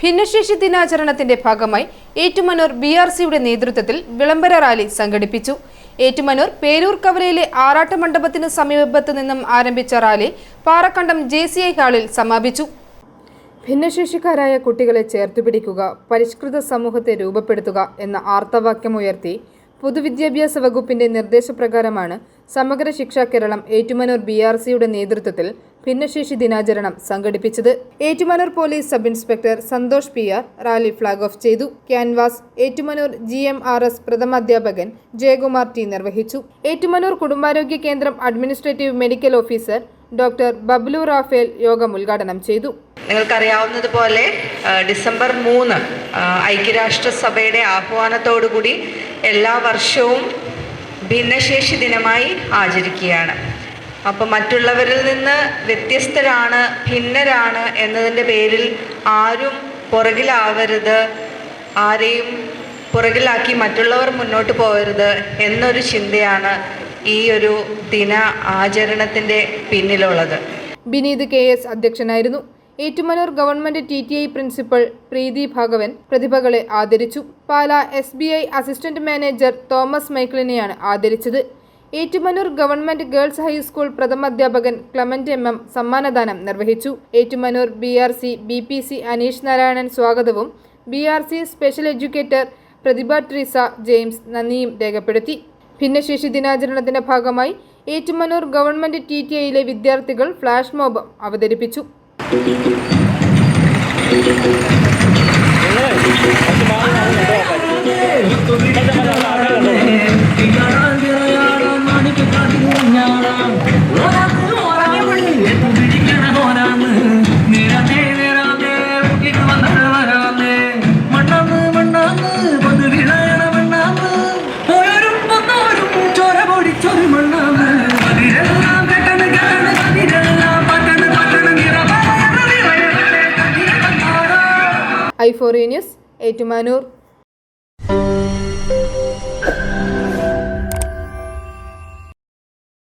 ഭിന്നശേഷി ദിനാചരണത്തിന്റെ ഭാഗമായി ഏറ്റുമാനൂർ BRCയുടെ നേതൃത്വത്തിൽ വിളംബര റാലി സംഘടിപ്പിച്ചു. ഏറ്റുമാനൂർ പേരൂർ കവലയിലെ ആറാട്ട് മണ്ഡപത്തിന് സമീപത്ത് നിന്നും ആരംഭിച്ച റാലി പാറക്കണ്ടം JCI ഹാളിൽ സമാപിച്ചു. ഭിന്നശേഷിക്കാരായ കുട്ടികളെ ചേർത്തുപിടിക്കുക, പരിഷ്കൃത സമൂഹത്തെ രൂപപ്പെടുത്തുക എന്ന ആർത്തവാക്യമുയർത്തി പൊതുവിദ്യാഭ്യാസ വകുപ്പിന്റെ നിർദ്ദേശപ്രകാരമാണ് സമഗ്ര ശിക്ഷാ കേരളം ഏറ്റുമാനൂർ BRCയുടെ നേതൃത്വത്തിൽ ഭിന്നശേഷി ദിനാചരണം സംഘടിപ്പിച്ചത്. Ettumanoor police sub inspector Santhosh PR rally flag off ചെയ്തു. ക്യാൻവാസ് ഏറ്റുമാനൂർ GMRS പ്രഥമാധ്യാപകൻ ജയകുമാർ T നിർവഹിച്ചു. ഏറ്റുമാനൂർ കുടുംബാരോഗ്യ കേന്ദ്രം administrative medical officer doctor Bablu Raphael യോഗം ഉദ്ഘാടനം ചെയ്തു. നിങ്ങൾക്കറിയാവുന്നതുപോലെ ഡിസംബർ 3 ഐക്യരാഷ്ട്രസഭയുടെ ആഹ്വാനത്തോടുകൂടി എല്ലാ വർഷവും ഭിന്നശേഷി ദിനമായി ആചരിക്കുകയാണ്. അപ്പോൾ മറ്റുള്ളവരിൽ നിന്ന് വ്യത്യസ്തരാണ്, ഭിന്നരാണ് എന്നതിൻ്റെ പേരിൽ ആരും പുറകിലാവരുത്, ആരെയും പുറകിലാക്കി മറ്റുള്ളവർ മുന്നോട്ട് പോകരുത് എന്നൊരു ചിന്തയാണ് ഈ ഒരു ദിന ആചരണത്തിൻ്റെ പിന്നിലുള്ളത്. ബിനീത് KS അധ്യക്ഷനായിരുന്നു. Ettumanoor government TTI principal Preethi Bhagavan പ്രതിഭകളെ ആദരിച്ചു. Pala SBI assistant manager Thomas മൈക്കിളിനെയാണ് ആദരിച്ചത്. ഏറ്റുമാനൂർ ഗവൺമെന്റ് ഗേൾസ് ഹൈസ്കൂൾ പ്രഥമാധ്യാപകൻ ക്ലമന്റ് MM സമ്മാനദാനം നിർവഹിച്ചു. ഏറ്റുമാനൂർ BRC BPC അനീഷ് നാരായണൻ സ്വാഗതവും BRC special educator Prathibha Treesa James നന്ദിയും രേഖപ്പെടുത്തി. ഭിന്നശേഷി ദിനാചരണത്തിന്റെ ഭാഗമായി ഏറ്റുമാനൂർ ഗവൺമെന്റ് TTIയിലെ വിദ്യാർത്ഥികൾ ഫ്ലാഷ് മോബ് അവതരിപ്പിച്ചു. I4A News, Ettumanoor.